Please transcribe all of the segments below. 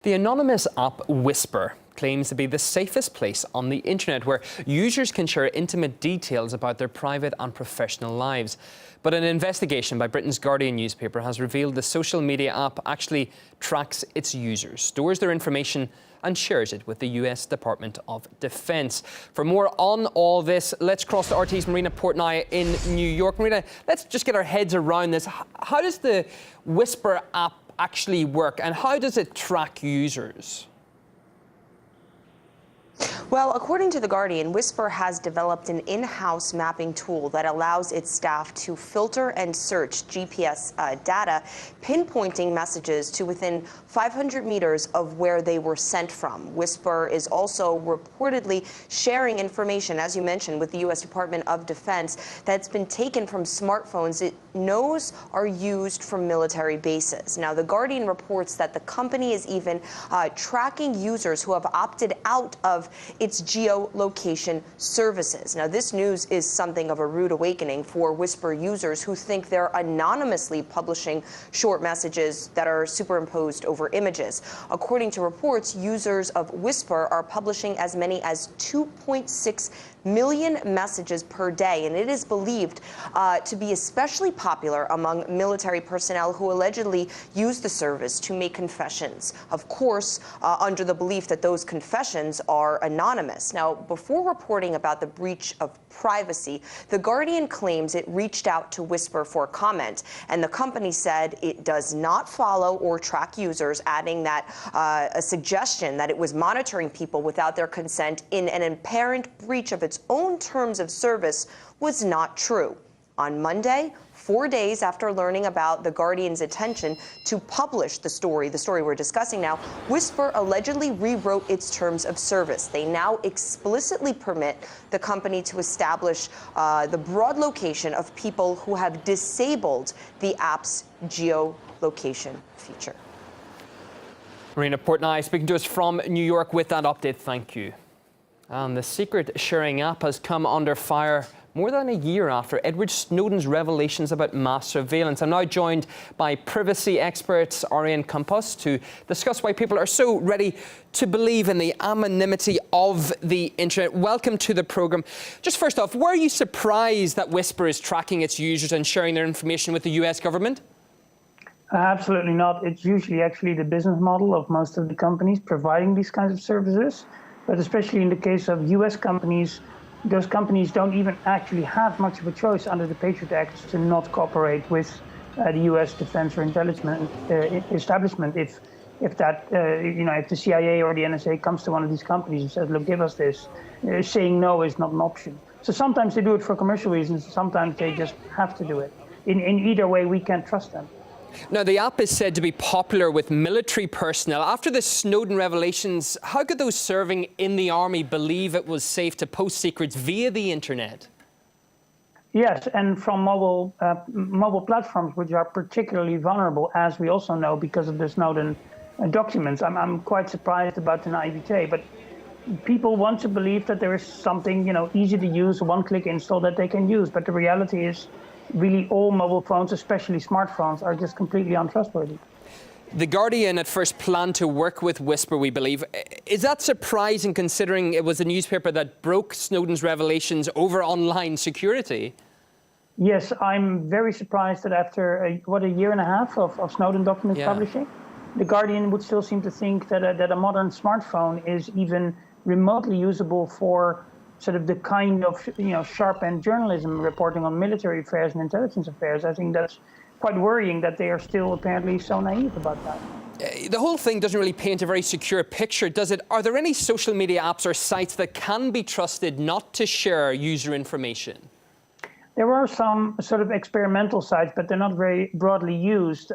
The anonymous app Whisper claims to be the safest place on the internet where users can share intimate details about their private and professional lives. But an investigation by Britain's Guardian newspaper has revealed the social media app actually tracks its users, stores their information and shares it with the US Department of Defense. For more on all this, let's cross to RT's Marina Portnoy in New York. Marina, let's just get our heads around this. How does the Whisper app actually work, and how does it track users? Well, according to The Guardian, Whisper has developed an in-house mapping tool that allows its staff to filter and search GPS data, pinpointing messages to within 500 meters of where they were sent from. Whisper is also reportedly sharing information, as you mentioned, with the U.S. Department of Defense that's been taken from smartphones it knows are used from military bases. Now, The Guardian reports that the company is even tracking users who have opted out of its geolocation services. Now, this news is something of a rude awakening for Whisper users who think they're anonymously publishing short messages that are superimposed over images. According to reports, users of Whisper are publishing as many as 2.6 million messages per day, and it is believed to be especially popular among military personnel who allegedly use the service to make confessions. Of course, under the belief that those confessions are anonymous. Now, before reporting about the breach of privacy, The Guardian claims it reached out to Whisper for comment, and the company said it does not follow or track users, adding that a suggestion that it was monitoring people without their consent in an apparent breach of its own terms of service was not true. On Monday, 4 days after learning about The Guardian's intention to publish the story we're discussing now, Whisper allegedly rewrote its terms of service. They now explicitly permit the company to establish the broad location of people who have disabled the app's geolocation feature. Marina Portnoy speaking to us from New York with that update. Thank you. And the secret sharing app has come under fire more than a year after Edward Snowden's revelations about mass surveillance. I'm now joined by privacy experts Ariane Campos to discuss why people are so ready to believe in the anonymity of the internet. Welcome to the program. Just first off, were you surprised that Whisper is tracking its users and sharing their information with the US government? Absolutely not. It's usually actually the business model of most of the companies providing these kinds of services. But especially in the case of US companies, those companies don't even actually have much of a choice under the Patriot Act to not cooperate with the US defense or intelligence establishment. If the CIA or the NSA comes to one of these companies and says, look, give us this, saying no is not an option. So sometimes they do it for commercial reasons, sometimes they just have to do it. In either way, we can't trust them. Now, the app is said to be popular with military personnel. After the Snowden revelations, how could those serving in the army believe it was safe to post secrets via the internet? Yes, and from mobile platforms, which are particularly vulnerable, as we also know because of the Snowden documents. I'm quite surprised about the naivete, but people want to believe that there is something, easy to use, one-click install that they can use. But the reality is, really all mobile phones, especially smartphones, are just completely untrustworthy. The Guardian at first planned to work with Whisper, we believe. Is that surprising considering it was a newspaper that broke Snowden's revelations over online security? Yes, I'm very surprised that after, a year and a half of Snowden documents publishing, The Guardian would still seem to think that a modern smartphone is even remotely usable for sort of the kind of sharp-end journalism reporting on military affairs and intelligence affairs. I think that's quite worrying that they are still apparently so naive about that. The whole thing doesn't really paint a very secure picture, does it? Are there any social media apps or sites that can be trusted not to share user information? There are some sort of experimental sites, but they're not very broadly used,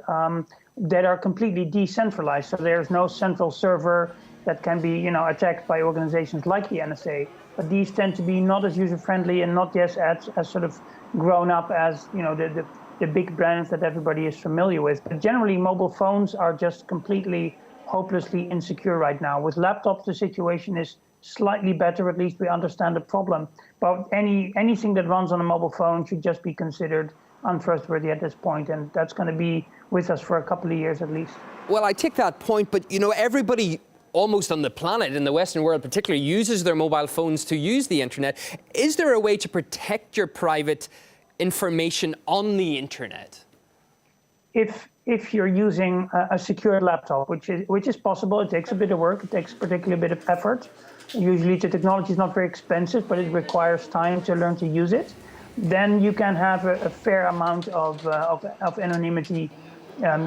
that are completely decentralized. So there's no central server that can be attacked by organizations like the NSA. But these tend to be not as user-friendly and not yet as sort of grown up as the big brands that everybody is familiar with. But generally, mobile phones are just completely hopelessly insecure right now. With laptops, the situation is slightly better. At least we understand the problem. But anything that runs on a mobile phone should just be considered untrustworthy at this point, and that's going to be with us for a couple of years at least. Well, I take that point, but everybody almost on the planet, in the Western world particularly, uses their mobile phones to use the internet. Is there a way to protect your private information on the internet? If you're using a secured laptop, which is possible, it takes a bit of work, it takes particularly a bit of effort. Usually the technology is not very expensive, but it requires time to learn to use it. Then you can have a fair amount of anonymity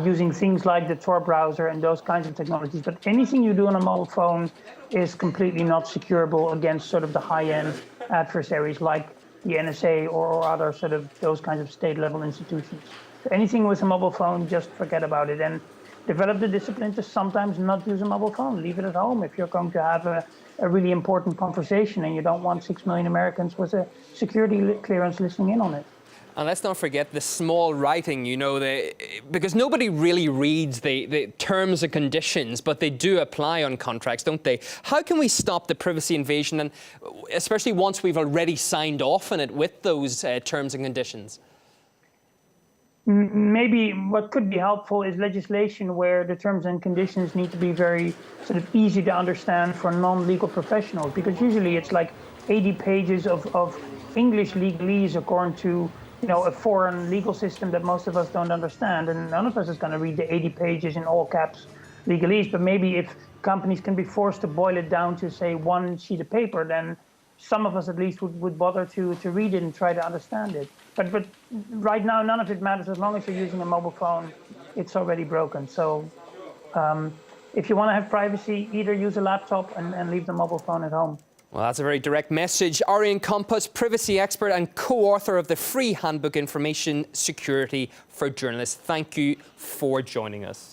using things like the Tor browser and those kinds of technologies. But anything you do on a mobile phone is completely not securable against sort of the high-end adversaries like the NSA or other sort of those kinds of state-level institutions. So anything with a mobile phone, just forget about it, and develop the discipline to sometimes not use a mobile phone. Leave it at home if you're going to have a really important conversation and you don't want 6 million Americans with a security clearance listening in on it. And let's not forget the small writing, because nobody really reads the terms and conditions, but they do apply on contracts, don't they? How can we stop the privacy invasion, and especially once we've already signed off on it with those terms and conditions? Maybe what could be helpful is legislation where the terms and conditions need to be very sort of easy to understand for non-legal professionals, because usually it's like 80 pages of English legalese according to a foreign legal system that most of us don't understand, and none of us is going to read the 80 pages in all caps legalese. But maybe if companies can be forced to boil it down to, say, one sheet of paper, then some of us at least would bother to read it and try to understand it. But right now, none of it matters. As long as you're using a mobile phone, it's already broken. So if you want to have privacy, either use a laptop and leave the mobile phone at home. Well, that's a very direct message. Arian Kompas, privacy expert and co-author of the free handbook Information Security for Journalists. Thank you for joining us.